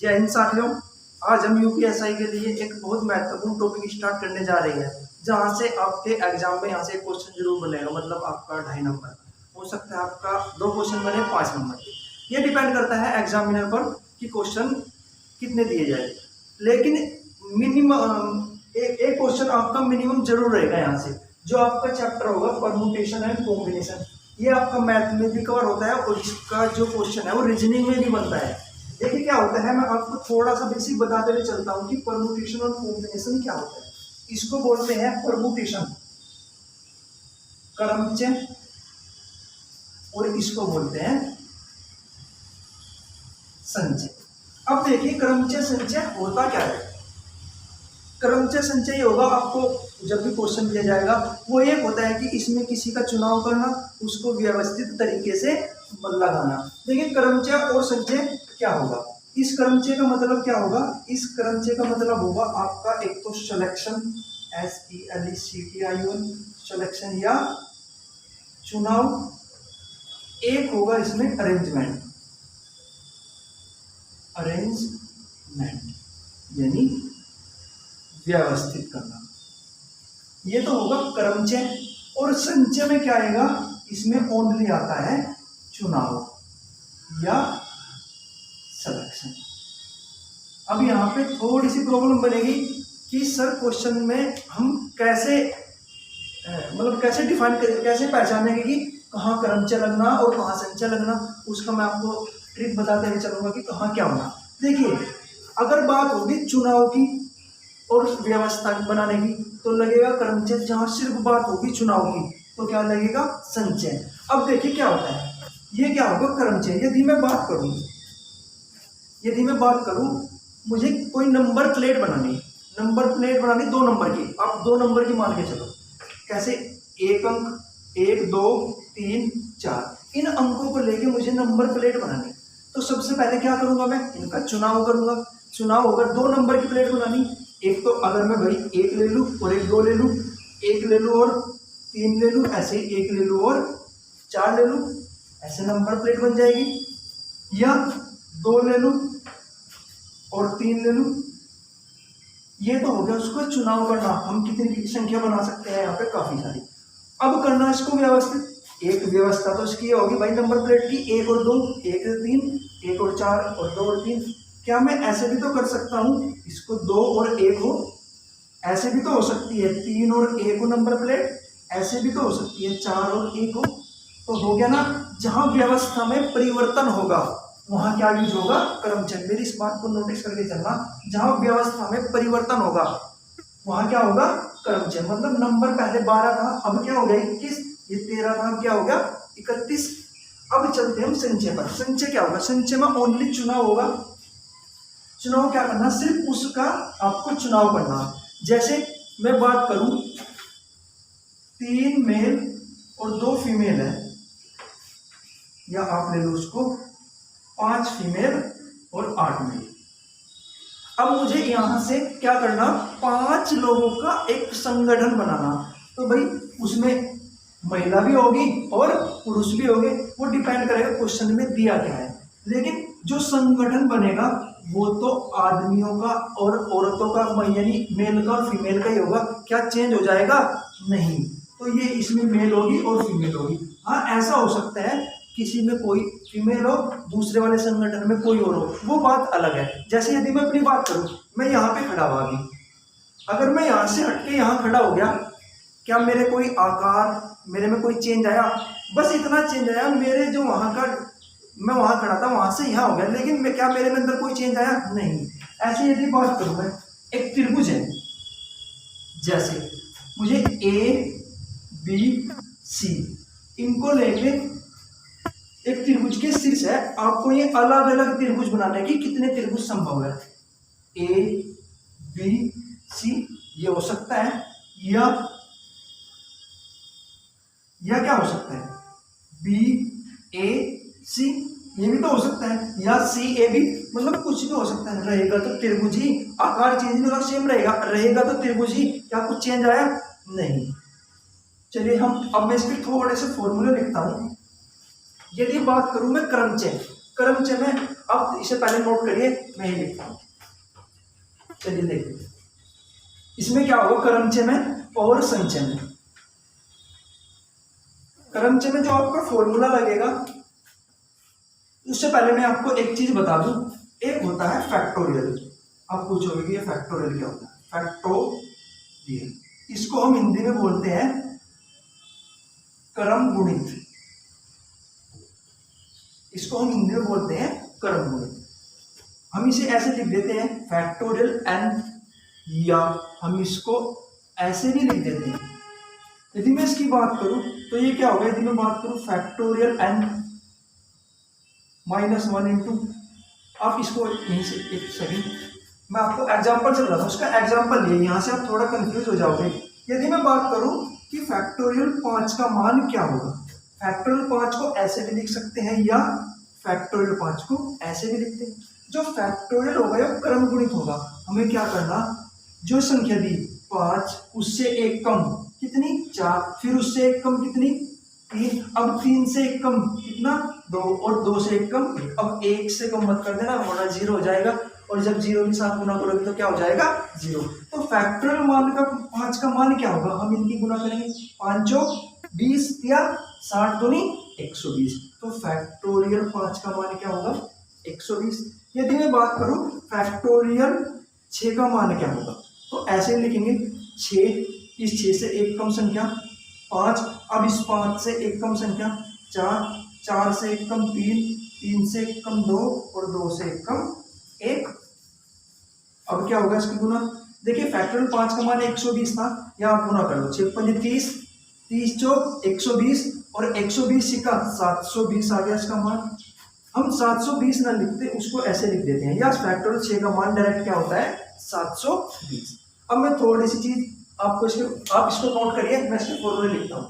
जय हिंद साथियों, आज हम यूपीएसआई के लिए एक बहुत महत्वपूर्ण टॉपिक स्टार्ट करने जा रहे हैं, जहां से आपके एग्जाम में यहाँ से एक क्वेश्चन जरूर बनेगा। मतलब आपका 2.5 नंबर हो सकता है, आपका 2 क्वेश्चन बने 5 नंबर के। ये डिपेंड करता है एग्जामिनर पर कि क्वेश्चन कितने दिए जाए, लेकिन मिनिमम एक क्वेश्चन आपका मिनिमम जरूर रहेगा। यहाँ से जो आपका चैप्टर होगा परम्यूटेशन एंड कॉम्बिनेशन, ये आपका मैथ में भी कवर होता है और इसका जो क्वेश्चन है वो रीजनिंग में भी बनता है। देखिए क्या होता है, मैं आपको थोड़ा सा बेसिक बताते हुए चलता हूँ कि परम्यूटेशन और कॉम्बिनेशन क्या होता है। इसको बोलते हैं परम्यूटेशन, क्रमचय, और इसको बोलते हैं संचय। अब देखिए क्रमचय संचय होता क्या है। क्रमचय संचय होगा, आपको जब भी क्वेश्चन दिया जाएगा वो एक होता है कि इसमें किसी का चुनाव करना, उसको व्यवस्थित तरीके से लगाना। देखिए क्रमचय और संचय क्या होगा। इस क्रमचय का मतलब क्या होगा, इस क्रमचय का मतलब होगा आपका एक तो सिलेक्शन, SELECTION, सिलेक्शन या चुनाव, एक होगा इसमें अरेंजमेंट, यानी व्यवस्थित करना। ये तो होगा क्रमचय। और संचय में क्या आएगा, इसमें ओनली आता है चुनाव या सिलेक्शन। अब यहाँ पे थोड़ी सी प्रॉब्लम बनेगी कि सर क्वेश्चन में हम कैसे कैसे डिफाइन करें, कैसे पहचानेंगे कि कहाँ क्रमचय लगना और कहाँ संचय लगना। उसका मैं आपको ट्रिक बताते हुए चलूंगा कि कहाँ क्या होना। देखिए अगर बात होगी चुनाव की और व्यवस्था बनाने की तो लगेगा क्रमचय। जहाँ सिर्फ बात होगी चुनाव की तो क्या लगेगा, संचय। अब देखिए क्या होता है, ये क्या होगा क्रमचय। यदि मैं बात करूं मुझे कोई नंबर प्लेट बनानी 2 नंबर की। आप 2 नंबर की मान के चलो, कैसे, 1 अंक, 1 2 3 4, इन अंकों को लेके मुझे नंबर प्लेट बनानी। तो सबसे पहले क्या करूंगा, मैं इनका चुनाव करूंगा। चुनाव होगा 2 नंबर की प्लेट बनानी। एक तो अगर मैं भाई 1 ले लूं और 1 2 ले लूं, 1 ले लूं और 3 ले लूं, ऐसे 1 ले लूं और 4 ले लूं, ऐसे नंबर प्लेट बन जाएगी। या 2 ले लूं और 3 ले लूं, ये तो हो गया उसको चुनाव करना। हम कितनी की संख्या बना सकते हैं, यहाँ पे काफी सारी। अब करना इसको व्यवस्थित। एक व्यवस्था तो इसकी होगी भाई नंबर प्लेट की, 1 और 2, 1 और 3, 1 और 4 और 2 और 3। क्या मैं ऐसे भी तो कर सकता हूँ, इसको 2 और 1 हो, ऐसे भी तो हो सकती है 3 और 1 हो नंबर प्लेट, ऐसे भी तो हो सकती है 4 और 1 हो। तो हो गया ना। जहां व्यवस्था में परिवर्तन होगा वहां क्या यूज होगा, क्रमचय। मेरी इस बात को नोटिस करके चलना, जहां व्यवस्था में परिवर्तन होगा वहां क्या होगा, क्रमचय। मतलब नंबर पहले 12 था, अब क्या हो गया 21, ये 13 था, अब क्या हो गया 31। अब चलते हम संचय पर। संचय क्या होगा, संचय में ओनली चुनाव होगा। चुनाव क्या करना, सिर्फ उसका आपको चुनाव करना। जैसे मैं बात करूं 3 मेल और 2 फीमेल है, या आप ले लो उसको 5 फीमेल और 8 मेल। अब मुझे यहां से क्या करना, 5 लोगों का एक संगठन बनाना। तो भाई उसमें महिला भी होगी और पुरुष भी होंगे, वो डिपेंड करेगा क्वेश्चन में दिया क्या है। लेकिन जो संगठन बनेगा वो तो आदमियों का और औरतों का, यानी मेल का और फीमेल का ही होगा। क्या चेंज हो जाएगा, नहीं। तो ये इसमें मेल होगी और फीमेल होगी। हाँ ऐसा हो सकता है किसी में कोई फीमेल हो, दूसरे वाले संगठन में कोई और हो, वो बात अलग है। जैसे यदि मैं अपनी बात करूं, मैं यहाँ पे खड़ा हुआ अभी, अगर मैं यहाँ से हटके यहाँ खड़ा हो गया, क्या मेरे कोई आकार, मेरे में कोई चेंज आया, बस इतना चेंज आया, मेरे जो वहां का, मैं वहां खड़ा था वहां से यहाँ हो गया, लेकिन क्या मेरे में अंदर कोई चेंज आया, नहीं। ऐसे यदि बात करूं मैं, एक त्रिभुज है, जैसे मुझे ABC, इनको लेके एक त्रिभुज के शीर्ष है, आपको ये अलग अलग त्रिभुज बनाने की कितने त्रिभुज संभव है, ABC ये हो सकता है, या क्या हो सकता है, BAC ये भी तो हो सकता है, या CAB, मतलब कुछ भी हो सकता है। रहेगा तो त्रिभुज ही, आकार चेंज नहीं होगा, सेम रहेगा तो त्रिभुज ही। क्या कुछ चेंज आया, नहीं। चलिए अब मैं इसके थोड़े से फॉर्मूले लिखता हूं। यदि बात करूं मैं क्रमचय में, अब इसे पहले नोट करिए, मैं ही लिखता हूं। चलिए देखिए, इसमें क्या होगा, क्रमचय में और संचय में। क्रमचय में जो आपका फॉर्मूला लगेगा, उससे पहले मैं आपको एक चीज बता दूं, एक होता है फैक्टोरियल। आप पूछोगे कि ये फैक्टोरियल क्या होता है? फैक्टोरियल, इसको हम हिंदी में बोलते हैं क्रम गुणित। इसको हम हिंदी में बोलते हैं क्रम गुणित। हम इसे ऐसे लिख देते हैं फैक्टोरियल n, या हम इसको ऐसे भी लिख देते हैं। यदि मैं इसकी बात करूं तो ये क्या होगा, यदि मैं बात करूं फैक्टोरियल n -1 इंटू, आप इसको यहीं से एक सेकंड, मैं आपको एग्जांपल से बताता हूं। उसका एग्जांपल ये, यहां से आप थोड़ा कंफ्यूज हो जाओगे। यदि मैं बात करूं कि फैक्टोरियल 5 का मान क्या होगा, फैक्टोरियल 5 को ऐसे भी लिख सकते हैं या फैक्टोरियल 5 को ऐसे भी लिखते हैं। जो फैक्टोरियल होगा वो क्रम गुणित होगा। हमें क्या करना, जो संख्या दी 5, उससे एक कम कितनी, 4, फिर उससे एक कम कितनी, 3, अब 3 से एक कम कितना, 2, और 2 से एक कम 1। अब 1 से कम मत कर देना, वरना 0 हो जाएगा, और जब 0 के साथ गुना करोगे तो क्या हो जाएगा, 0। तो फैक्टोरियल मान का 5 का मान क्या होगा, हम इनकी गुना करेंगे, 5 20 या 60 दूनी 120। तो फैक्टोरियल 5 का मान क्या होगा, 120। यदि मैं बात करूं फैक्टोरियल 6 का मान क्या होगा, तो ऐसे लिखेंगे 6, इस 6 से एक कम संख्या 5, अब इस 5 से एक कम संख्या 4, 4 से एक कम 3, 3 से एक कम 2, और 2 से एक कम 1। अब क्या होगा इसकी गुना, देखिए फैक्टोरियल 5 का मान 120 था, या आप गुना कर लो, 6 5 30, 30 चौक 120, और 120 का 720 आ गया इसका मान। हम 720 ना लिखते, उसको ऐसे लिख देते हैं, या फैक्टोरियल 6 का मान डायरेक्ट क्या होता है, 720। अब मैं थोड़ी सी चीज आपको आप इसको नोट करिए, मैं इसके फॉर्मूले लिखता हूं।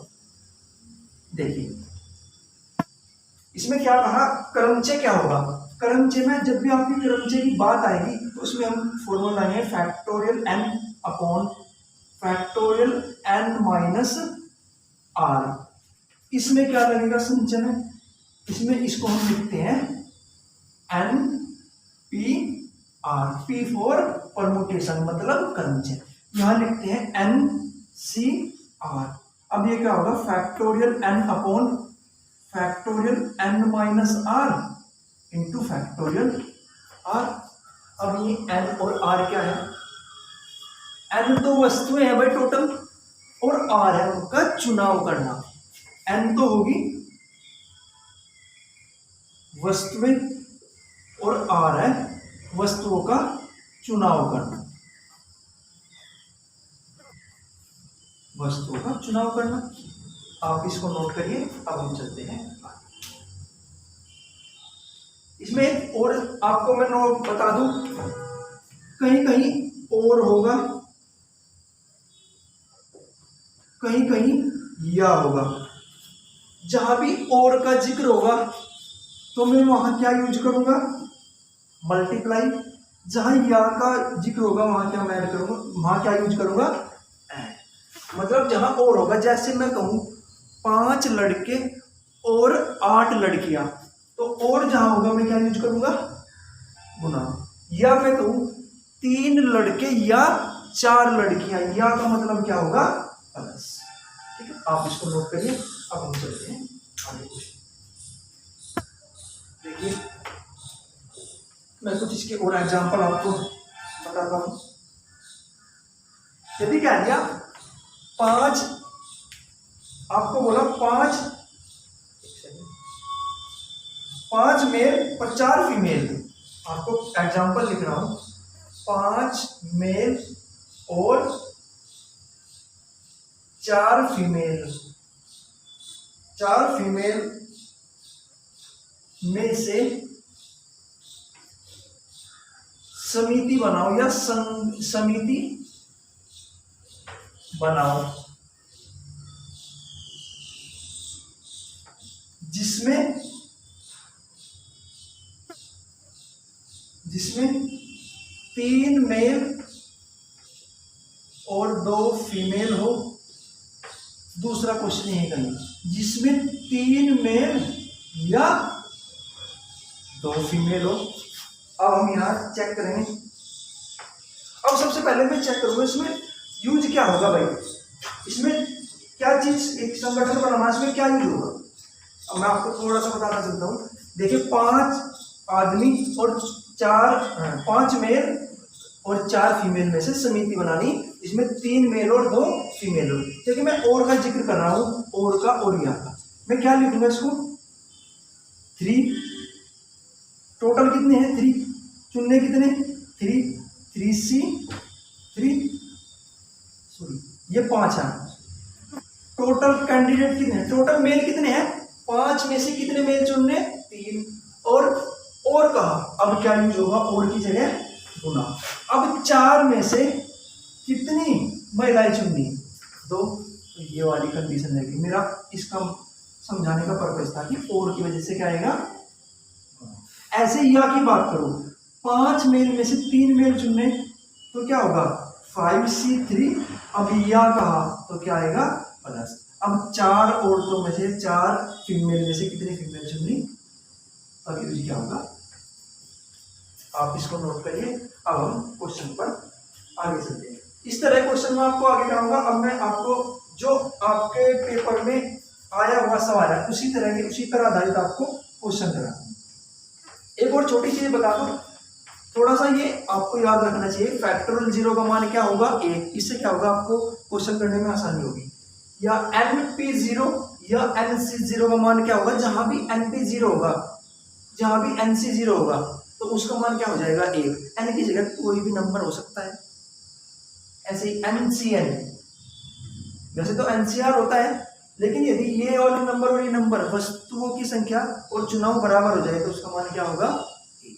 देखिए इसमें क्या कहा, क्रमचय क्या होगा, क्रमचय में जब भी आपकी क्रमचय की बात आएगी तो उसमें हम फॉर्मूला लाएंगे factorial n upon factorial n minus r। इसमें क्या लगेगा संचय में, इसमें इसको हम लिखते हैं n p r, p for permutation मतलब क्रमचय, यहां लिखते हैं n c r। अब ये क्या होगा, factorial n upon factorial n minus r into factorial r। अब ये n और r क्या है, n तो वस्तुएं है भाई टोटल, और r है उनका चुनाव करना। n तो होगी वस्तुएं, और r है वस्तुओं का चुनाव करना, वस्तुओं का चुनाव करना। आप इसको नोट करिए। अब हम चलते हैं, इसमें एक और आपको मैं नोट बता दूं, कहीं कहीं और होगा, कहीं कहीं या होगा। जहां भी और का जिक्र होगा तो मैं वहां क्या यूज करूंगा, मल्टीप्लाई। जहां या का जिक्र होगा वहां क्या मैं ऐड करूंगा, वहां क्या यूज करूंगा, ऐड। मतलब जहां और होगा, जैसे मैं कहूं 5 लड़के और 8 लड़कियां, तो और जहां होगा मैं क्या यूज करूंगा, गुना। या मैं कहूं 3 लड़के या 4 लड़कियां, या का मतलब क्या होगा, प्लस। ठीक है, आप इसको नोट करिए। अब हम चलते हैं आगे क्वेश्चन। देखिए मैं कुछ इसके और एग्जांपल आपको बताता हूं। यदि क्या दिया 5, आपको बोला 5 मेल और 4 फीमेल, आपको एग्जांपल लिख रहा हूं, 5 मेल और 4 फीमेल, 4 फीमेल में से समिति बनाओ या समिति बनाओ जिसमें 3 मेल और 2 फीमेल हो। दूसरा क्वेश्चन ये कहीं, जिसमें 3 मेल या 2 फीमेल हो। अब हम यहाँ चेक करेंगे। अब सबसे पहले मैं चेक करूंगा इसमें यूज क्या होगा भाई, इसमें क्या चीज, एक संगठन बनाना, इसमें क्या यूज होगा। अब मैं आपको थोड़ा सा बताना चाहता हूँ। देखिए 5 आदमी और 5 मेल और 4 फीमेल में से समिति बनानी, इसमें 3 मेल और 2 फीमेल हो। क्योंकि मैं और का जिक्र कर रहा हूँ, और का और यहाँ का, मैं क्या लिखूंगा इसको 3। टोटल कितने हैं 3, चुनने कितने 3, 3C 3, सॉरी ये 5 है। टोटल कैंडिडेट कितने हैं, टोटल मेल कितने हैं 5 में से कितने मेल चुनने 3, और कहा अब क्या यूज होगा, और की जगह गुना। अब 4 में से कितनी महिलाएं चुननी 2, तो ये वाली कंडीशन रहेगी। मेरा इसका समझाने का पर्पस था कि और की वजह से क्या आएगा। ऐसे या की बात करो, 5 मेल में से 3 मेल चुनने तो क्या होगा 5C3। अब या कहा तो क्या आएगा प्लस। अब 4 औरतों में से 4 फीमेल में से कितने फीमेल चुननी, अब यूज क्या होगा, आप इसको नोट करिए। अब हम क्वेश्चन पर आगे चलते हैं। इस तरह क्वेश्चन में आपको आगे कराऊंगा। अब मैं आपको जो आपके पेपर में आया हुआ सवाल है उसी पर आधारित आपको क्वेश्चन कराऊंगा। एक और छोटी चीज बता दूं, थोड़ा सा ये आपको याद रखना चाहिए, फैक्टोरियल 0 का मान क्या होगा 1। इससे क्या होगा, आपको क्वेश्चन करने में आसानी होगी। या NP0 या NC0 का मान क्या होगा, जहां भी NP0 होगा, जहां भी NC0 होगा तो उसका मान क्या हो जाएगा 1। n की जगह कोई भी नंबर हो सकता है। ऐसे ही NCN, वैसे तो NCR होता है, लेकिन यदि ये वाले नंबर और ये नंबर वस्तुओं की संख्या और चुनाव बराबर हो जाए तो उसका मान क्या होगा 1।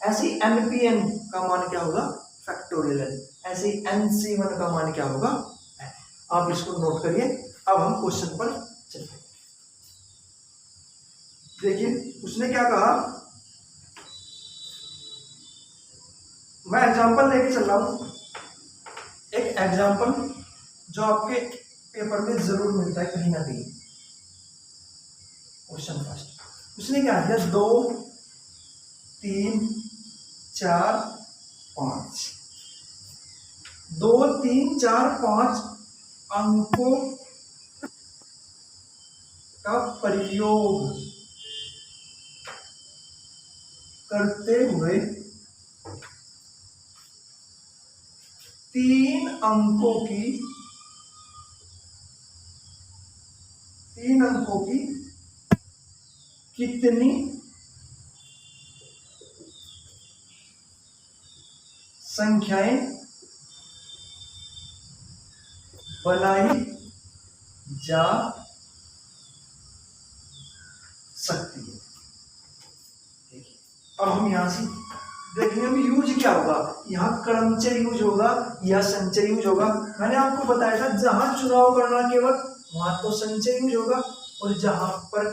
ऐसे ही NPN का मान क्या होगा फैक्टोरियल। ऐसे ही NC1 का मान क्या होगा, आप इसको नोट करिए। अब हम क्वेश्चन पर चलते हैं। देखिए उसने क्या कहा, मैं एग्जांपल लेके चल रहा हूं, एक एग्जांपल जो आपके पेपर में जरूर मिलता है कहीं ना कहीं। क्वेश्चन फर्स्ट, उसने क्या दिया 2 3 4 5, 2 3 4 5 अंकों का प्रयोग करते हुए 3 अंकों की कितनी संख्याएं बनाई जा सकती है। अब हम यहां से देखेंगे हम यूज क्या होगा, यहाँ क्रमचय यूज होगा या संचय यूज होगा। मैंने आपको बताया था जहां चुनाव करना केवल वहां तो संचय यूज होगा, और जहां पर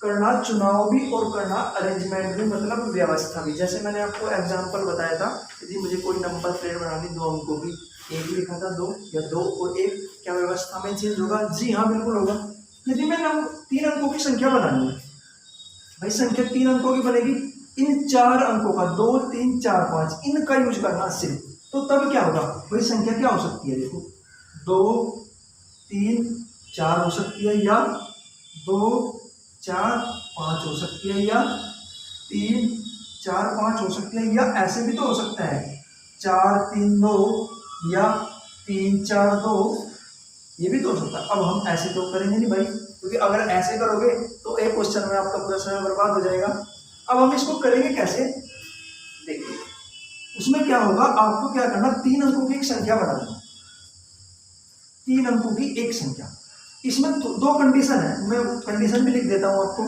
करना चुनाव भी और करना अरेंजमेंट भी, मतलब व्यवस्था भी। जैसे मैंने आपको एग्जांपल बताया था, यदि मुझे कोई नंबर प्लेट बनानी 2 अंकों की, 1 लिखा था 2 या 2 और 1, क्या व्यवस्था में चेंज होगा, जी हाँ बिल्कुल होगा। यदि मैं 3 अंकों की संख्या बनानी है भाई, संख्या 3 अंकों की बनेगी, इन 4 अंकों का 2 3 4 5 इनका यूज करना सिर्फ, तो तब क्या होगा वही संख्या क्या हो सकती है, देखो 2 3 4 हो सकती है, या 2 4 5 हो सकती है, या 3 4 5 हो सकती है, या ऐसे भी तो हो सकता है 4 3 2 या 3 4 2, ये भी तो हो सकता है। अब हम ऐसे तो करेंगे नहीं भाई, क्योंकि अगर ऐसे करोगे तो एक क्वेश्चन में आपका पूरा समय बर्बाद हो जाएगा। अब हम इसको करेंगे कैसे, देखिए उसमें क्या होगा, आपको क्या करना, 3 अंकों की एक संख्या बनाना, 3 अंकों की एक संख्या। इसमें 2 कंडीशन है, मैं कंडीशन भी लिख देता हूं आपको।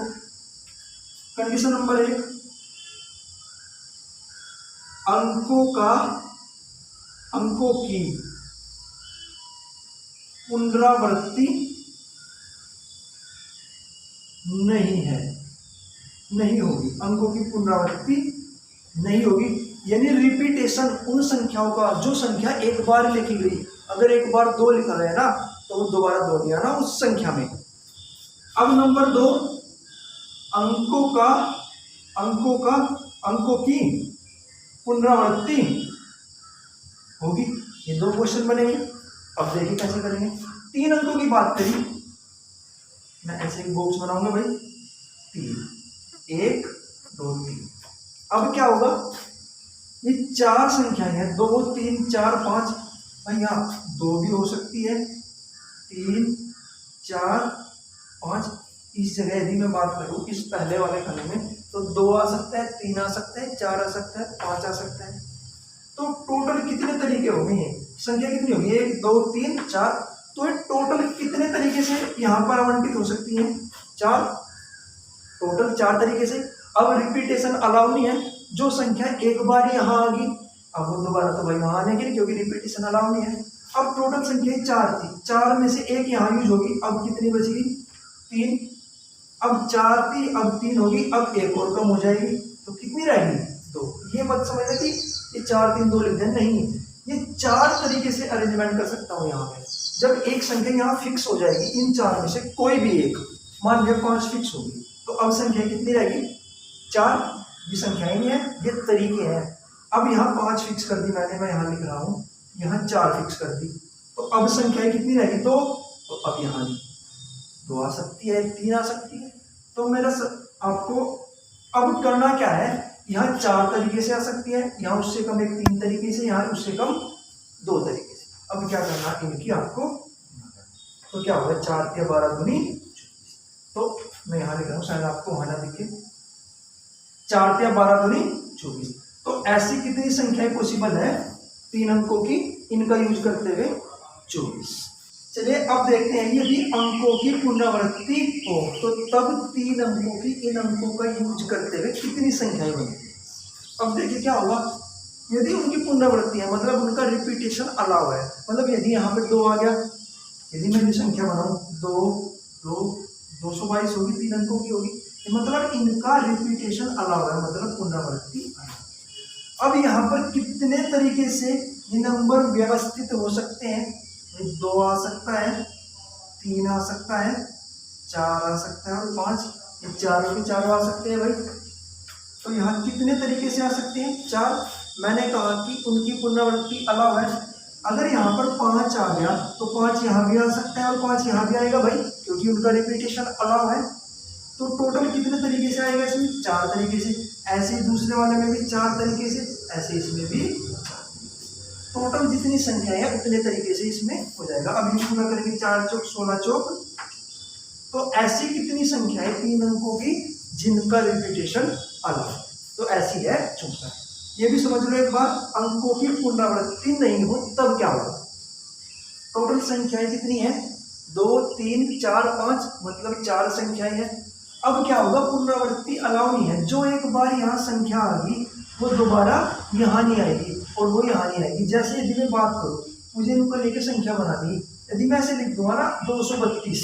कंडीशन नंबर 1, अंकों की पुनरावृत्ति नहीं होगी, अंकों की पुनरावृत्ति नहीं होगी, यानी रिपीटेशन उन संख्याओं का, जो संख्या एक बार लिखी गई, अगर एक बार 2 लिखा गया ना तो वो दोबारा 2 नहीं आना उस संख्या में। अब नंबर 2, अंकों का अंकों की पुनरावृत्ति होगी। ये दो क्वेश्चन बनेंगे। अब देखिए कैसे करेंगे। 3 अंकों की बात करी, मैं ऐसे एक बॉक्स बनाऊंगा भाई, 3, 1 2 3। अब क्या होगा, ये 4 संख्याएं हैं, 2 3 4 5, भाई यहाँ 2 भी हो सकती है, 3 4 5। इस जगह यदि मैं बात करूं इस पहले वाले खाने में, तो 2 आ सकता है, 3 आ सकता है, 4 आ सकता है, 5 आ सकता है। तो टोटल कितने तरीके होंगे, ये संख्या कितनी होगी, 1 2 3 4। तो ये टोटल कितने तरीके से यहाँ पर आवंटित हो सकती है, 4, टोटल 4 तरीके से। अब रिपीटेशन अलाउ नहीं है, जो संख्या एक बार यहाँ आ गई अब वो दोबारा तो भाई वहां आने की नहीं, क्योंकि रिपीटेशन अलाउ नहीं है। अब टोटल संख्या 4 थी, 4 में से एक यहाँ यूज होगी, अब कितनी बचेगी, 3। अब 4 थी, अब 3 होगी, अब एक और कम हो जाएगी, तो कितनी रहेगी, 2। ये मत समझना कि ये 4 3 2 लिख दें, नहीं, ये 4 तरीके से अरेंजमेंट कर सकता हूँ यहाँ पे। जब एक संख्या यहाँ फिक्स हो जाएगी, इन 4 में से कोई भी एक, मान लिया 5 फिक्स होगी, तो अब संख्या कितनी रहेगी, 4। ये संख्याएं नहीं है, ये तरीके हैं। अब यहाँ 5 फिक्स कर दी मैंने, मैं यहाँ लिख रहा हूँ, यहाँ 4 फिक्स कर दी, तो अब संख्याएं कितनी रहेगी, 2। तो अब यहाँ 2 आ सकती है, 3 आ सकती है। तो मेरा आपको अब करना क्या है, यहाँ 4 तरीके से आ सकती है, यहाँ उससे कम एक 3 तरीके से, यहाँ उससे कम 2 तरीके से। अब क्या करना है इनकी आपको, तो क्या होगा, 4 के 12 दूनी 24। तो मैं यहाँ लिख रहा हूँ, शायद आपको वहां ना दिखे, 4 के 12 दूनी 24। तो ऐसी कितनी संख्याएं पॉसिबल है 3 अंकों की, इनका यूज करते हुए 24। चलिए अब देखते हैं, यदि अंकों की पुनरावृत्ति हो तो तब 3 अंकों की इन अंकों का यूज करते हुए कितनी संख्याएं बनती है। अब देखिए क्या होगा, यदि उनकी पुनरावृत्ति है, मतलब उनका रिपीटेशन अलाउ है, मतलब यदि यहाँ पे 2 आ गया, यदि मैं ये संख्या बनाऊं 2 2 222 होगी, 3 अंकों की होगी, मतलब इनका रिपीटेशन अलाउ है, मतलब पुनरावृत्ति अलाउ। अब यहाँ पर कितने तरीके से ये नंबर व्यवस्थित हो सकते हैं, 2 आ सकता है, 3 आ सकता है, 4 आ सकता है और 5, ये चारों के चारों आ सकते हैं भाई। तो यहाँ कितने तरीके से आ सकते हैं, 4। मैंने कहा कि उनकी पुनरावृत्ति अलाउ है। अगर यहाँ पर 5 आ गया तो 5 यहाँ भी आ सकता है और 5 यहाँ भी आएगा भाई, क्योंकि उनका रिपीटेशन अलाउ है। तो टोटल कितने तरीके से आएगा इसमें, 4 तरीके से। ऐसे दूसरे वाले में भी 4 तरीके से, ऐसे इसमें भी। टोटल जितनी संख्या है उतने तरीके से इसमें हो जाएगा। अब ये पूरा करेंगे, 4 चौक 16 चौक। तो ऐसी कितनी संख्या है 3 अंकों की जिनका रिपीटेशन अलग, तो ऐसी है 64। ये भी समझ लो एक बार, अंकों की पुनरावृत्ति नहीं हो तब क्या होगा। टोटल संख्याएं कितनी है, 2 3 4 5, मतलब 4 संख्याएं हैं। अब क्या होगा, पुनरावृत्ति अलाउ नहीं है, जो एक बार यहाँ संख्या आ गई वो दोबारा यहाँ नहीं आएगी और वो यहाँ नहीं आएगी। जैसे यदि मैं बात करूँ, मुझे इनको लेकर संख्या बनानी, यदि मैं ऐसे लिख दूंगा ना 232,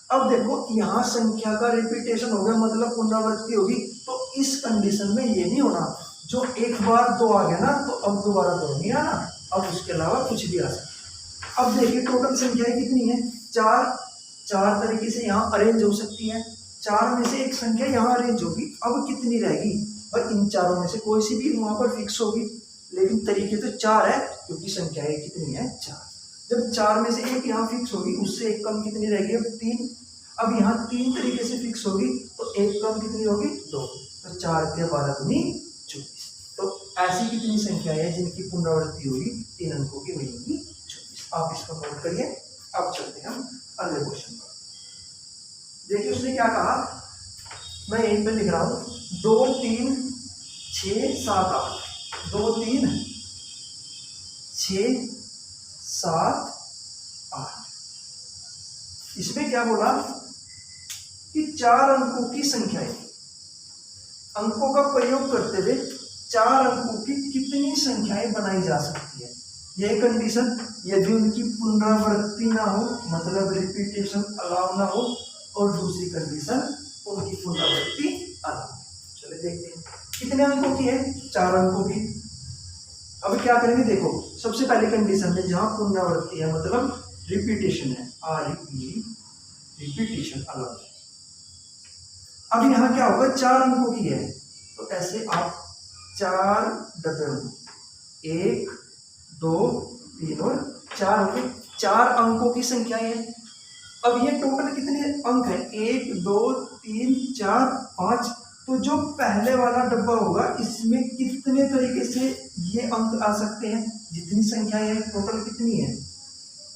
अब देखो यहाँ संख्या का रिपीटेशन हो गया, मतलब पुनरावृत्ति होगी। तो इस कंडीशन में ये नहीं होना, जो एक बार 2 आ गया ना तो अब दोबारा 2 नहीं आना, अब उसके अलावा कुछ भी आ सकता। अब देखिए टोटल संख्याएं कितनी है, 4 तरीके से यहाँ अरेंज हो सकती है, 4 में से एक संख्या यहाँ अरेंज होगी। अब कितनी रहेगी, और इन चारों में से कोई सी भी वहां पर फिक्स होगी, लेकिन तरीके तो 4 है, क्योंकि संख्याएं कितनी है, 4। जब 4 में से एक यहाँ फिक्स होगी, उससे एक कम कितनी रहेगी, अब 3। अब यहाँ 3 तरीके से फिक्स होगी, तो एक कम कितनी होगी, 2। तो 4 के 12 दूनी 24। तो ऐसी कितनी संख्या है जिनकी पुनरावृत्ति होगी 3 अंकों की मिलेगी 24। आप इसको नोट करिए। अब चलते हैं हम अगले क्वेश्चन पर। देखिए उसने क्या कहा, मैं यहीं पे लिख रहा हूँ, 2 3 6 7 8, 2 3 6 7 8। इसमें क्या बोला कि 4 अंकों की संख्या है, अंकों का प्रयोग करते हुए 4 अंकों की कितनी संख्याएं बनाई जा सकती है। यह कंडीशन यदि उनकी पुनरावृत्ति ना हो, मतलब रिपीटेशन अलाउ ना हो, और दूसरी कंडीशन उनकी पुनरावृत्ति अलाउ। चलिए देखते हैं कितने अंकों की है, 4 अंकों की। अब क्या करेंगे, देखो सबसे पहली कंडीशन में जहां पुनरावृत्ति है, मतलब रिपीटेशन है, रिपीटेशन अलाउ। अब यहाँ क्या होगा, 4 अंकों की है, तो ऐसे आप 4 डब्बे होंगे, 1 2 3 और 4 होंगे, 4 अंकों की संख्या है। अब ये टोटल कितने अंक है, 1 2 3 4 5। तो जो पहले वाला डब्बा होगा इसमें कितने तरीके से ये अंक आ सकते हैं, जितनी संख्या है टोटल कितनी है,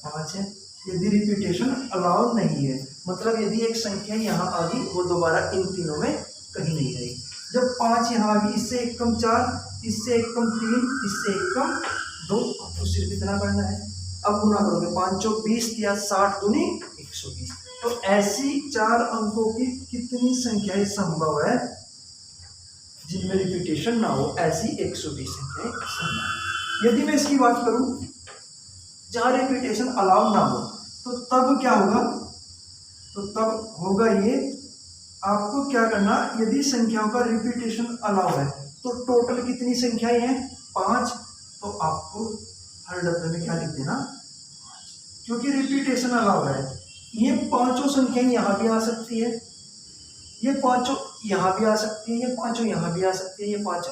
5 है। यदि रिपीटेशन अलाउ नहीं है, मतलब यदि एक संख्या यहाँ आ गई वो दोबारा इन तीनों में कहीं नहीं रहेगी। जब 5 यहाँ आ गई, इससे एक कम 4, इससे एक कम 3, इससे एक कम 2, आपको सिर्फ इतना करना है। अब गुना करोगे, 5 चौक 20 या 60 दूनी 120। तो ऐसी 4 अंकों की कितनी संख्याएं संभव है जिनमें रिपीटेशन ना हो, ऐसी 120 संख्याएं संभव है। यदि मैं इसकी बात करूं जहां रिपीटेशन अलाउ ना हो, तो तब क्या होगा, तो तब होगा ये, आपको क्या करना, यदि संख्याओं का रिपीटेशन अलाउ है तो टोटल कितनी संख्याएं हैं, 5। तो आपको हर डब्बे में क्या लिख देना, क्योंकि रिपीटेशन अलाउ है। ये 5 संख्याएं यहाँ भी आ सकती है, ये 5 यहाँ भी आ सकती है, ये 5 यहाँ भी आ सकती है, ये 5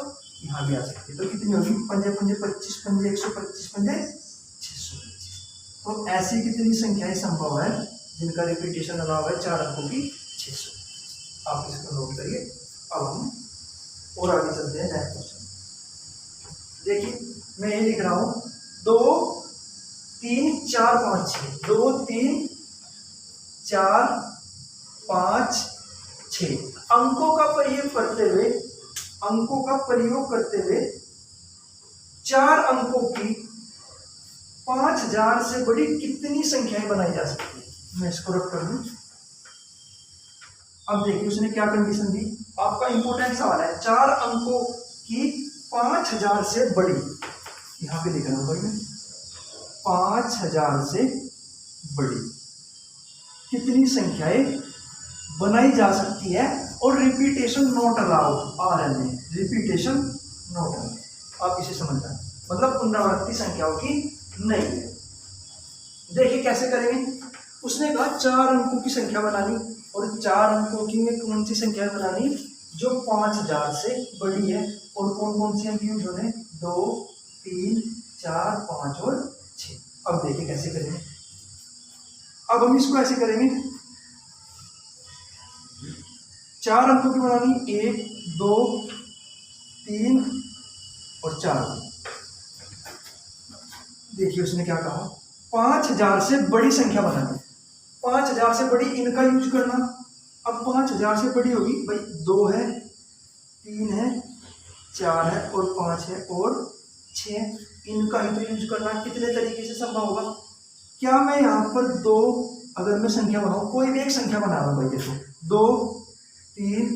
यहाँ भी आ सकती है। तो कितनी होगी, 5 5 25 5 125 5 625। तो ऐसी कितनी संख्याएं संभव है जिनका रिपीटेशन अलाउ है 4 अंकों की, 600। आप इसको नोट करिए। अब हम और आगे चलते हैं नेक्स्ट क्वेश्चन। देखिए मैं ये लिख रहा हूं, 2 3 4 5 6, 2 3 4 5 6। अंकों का प्रयोग करते हुए, अंकों का प्रयोग करते हुए 4 अंकों की 5000 से बड़ी कितनी संख्याएं बनाई जा सकती है। मैं इसको रख कर दूं। अब देखिए उसने क्या कंडीशन दी, आपका इंपोर्टेंट सवाल है, 4 अंकों की 5000 से बड़ी, यहां पे लिख रहा हूं भाई मैं, 5000 से बड़ी कितनी संख्याएं बनाई जा सकती है, और repetition not allow, RNA repetition not allow. आप इसे समझ जाए, मतलब पुनरावृत्ति संख्याओं की नहीं है। देखिए कैसे करेंगे, उसने कहा 4 अंकों की संख्या बनानी, और 4 अंकों की में कौन सी संख्या बनानी, जो 5000 से बड़ी है। और कौन कौन सी अंक यूज होने, 2 3 4 5 और 6। अब देखिए कैसे करेंगे, अब हम इसको ऐसे करेंगे, 4 अंकों की बनानी, 1 2 3 और 4। देखिए उसने क्या कहा, 5000 से बड़ी संख्या बनानी, 5000 से बड़ी इनका यूज करना। अब 5000 से बड़ी होगी भाई, 2 है 3 है 4 है और 5 है और 6, इनका ही तो यूज करना। कितने तरीके से संभव होगा, क्या मैं यहाँ पर 2, अगर मैं संख्या बनाऊं, कोई भी एक संख्या बना रहा हूं भाई, देखो 2 3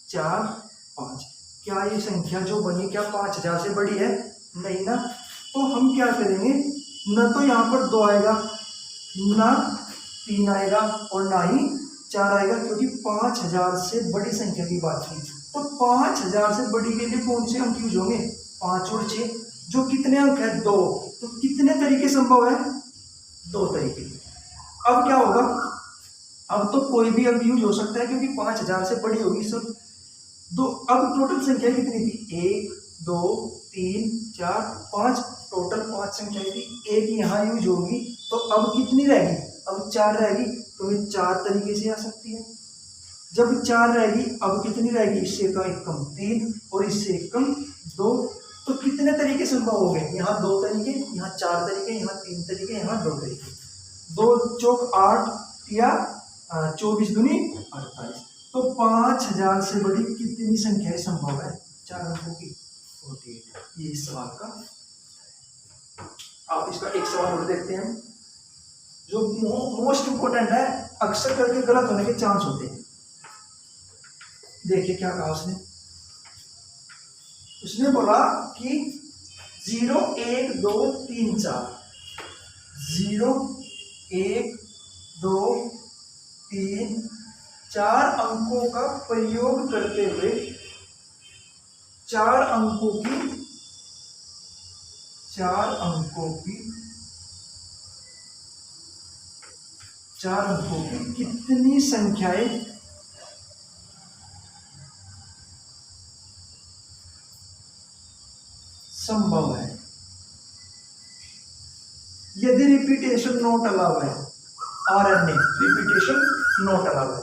4 5, क्या ये संख्या जो बनी क्या 5000 से बड़ी है, नहीं ना। तो हम क्या करेंगे, न तो यहाँ पर 2 आएगा, ना 3 आएगा और ना ही 4 आएगा, क्योंकि 5000 से बड़ी संख्या की बात की। तो 5000 से बड़ी के लिए कौन से अंक यूज होंगे, 5 और 6, जो कितने अंक है, 2। तो कितने तरीके संभव है, 2 तरीके। अब क्या होगा, अब तो कोई भी अंक यूज हो सकता है क्योंकि 5000 से बड़ी होगी सब। दो, अब टोटल संख्या कितनी थी, 1 2 3 4 5, टोटल 5 संख्या थी, एक यहाँ यूज होगी, तो अब कितनी रहेगी, अब 4 रहेगी। तो ये 4 तरीके से आ सकती है। जब 4 रहेगी, अब कितनी रहेगी, इससे का एक कम 3 और इससे एक कम 2। तो कितने तरीके संभव हो गए, यहाँ 2 तरीके, यहाँ 4 तरीके, यहाँ 3 तरीके, यहाँ 2 तरीके। 2 चौक 8 या 24 दूनी 48। तो 5000 से बड़ी कितनी संख्याएं संभव है, 4 अंकों की, 48। ये इस सवाल का। आप इसका एक सवाल और देखते हैं जो मोस्ट इंपोर्टेंट है, अक्सर करके गलत होने के चांस होते हैं। देखिए क्या कहा उसने, उसने बोला कि 0 1 2 3 4, 0 1 2 3 4 अंकों का प्रयोग करते हुए 4 अंकों की 4 अंकों की कितनी संख्याएं संभव है यदि रिपीटेशन नॉट अलाउ है, RNA रिपीटेशन नॉट अलाउ है।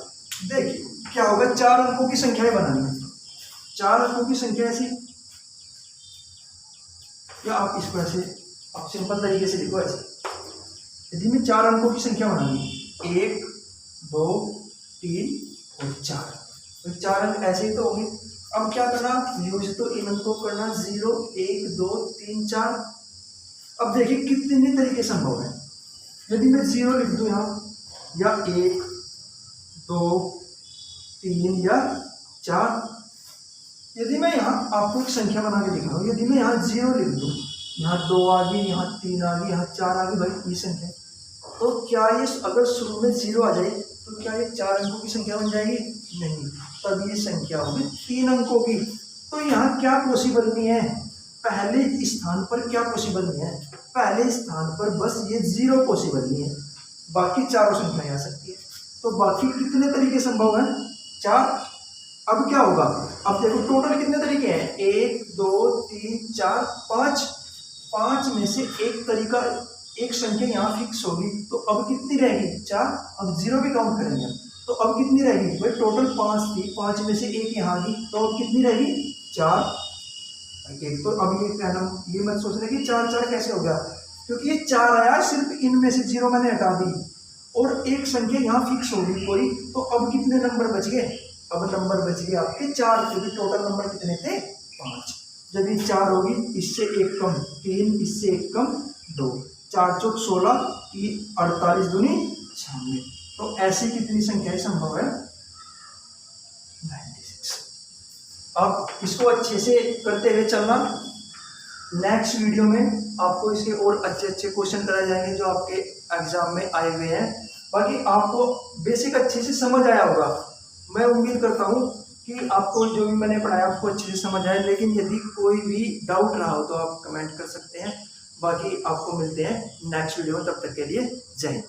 देखिए क्या होगा, 4 अंकों की संख्याएं बनानी है, 4 अंकों की संख्या ऐसी, या आप इसको ऐसे आप सिंपल तरीके से लिखो ऐसे, यदि मैं 4 अंकों की संख्या बनानी है 1 2 3 और 4, तो 4 अंक ऐसे ही तो होंगे। अब क्या करना, यूज तो इन अंकों को करना 0 1 2 3 4। अब देखिए कितने तरीके संभव है, यदि मैं 0 लिख दूं यहाँ, या 1 2 3 या 4, यदि मैं यहाँ आपको एक संख्या बना के दिखा रहा हूँ, यदि मैं यहाँ 0 लिख दूँ, यहाँ 2 आ गई, यहाँ 3 आ गई, यहाँ 4 आ गई, भाई ये संख्या, तो क्या ये अगर शुरू में 0 आ जाए तो क्या ये 4 अंकों की संख्या बन जाएगी? नहीं, तब ये संख्या होगी 3 अंकों की। तो यहाँ क्या पॉसिबल नहीं है, पहले स्थान पर क्या पॉसिबल नहीं है, पहले स्थान पर बस ये 0 पॉसिबल नहीं है, बाकी चारों संख्याएं आ सकती है। तो बाकी कितने तरीके संभव हैं? 4। अब क्या होगा, अब देखो टोटल कितने तरीके हैं, 1 2 3 4 5, 5 में से एक तरीका, एक संख्या यहाँ फिक्स होगी, तो अब कितनी रहेगी? 4। अब 0 भी काउंट करेंगे, तो अब कितनी रहेगी भाई, टोटल 5 थी, 5 में से एक यहाँ आ गई, तो अब कितनी रहेगी? 4। एक तो अब ये कहना, ये मत सोचना कि 4 4 कैसे हो गया, क्योंकि ये 4 आया सिर्फ इनमें से 0 मैंने हटा दी, और एक संख्या यहाँ फिक्स होगी कोई, तो अब कितने नंबर बच गए? अब नंबर बच गए आपके 4, क्योंकि टोटल नंबर कितने थे? 5। जब ये 4 होगी, इससे एक कम 3, इससे एक कम 2, 4 चौक 16, 48 दूनी 96। तो ऐसी कितनी संख्याएं संभव है? 96। अब इसको अच्छे से करते हुए चलना, नेक्स्ट वीडियो में आपको इसके और अच्छे अच्छे क्वेश्चन कराए जाएंगे जो आपके एग्जाम में आए हुए हैं। बाकी आपको बेसिक अच्छे से समझ आया होगा, मैं उम्मीद करता हूँ कि आपको जो भी मैंने पढ़ाया आपको अच्छे से समझ आए। लेकिन यदि कोई भी डाउट रहा हो तो आप कमेंट कर सकते हैं। बाकी आपको मिलते हैं नेक्स्ट वीडियो में, तब तक के लिए जय हिंद।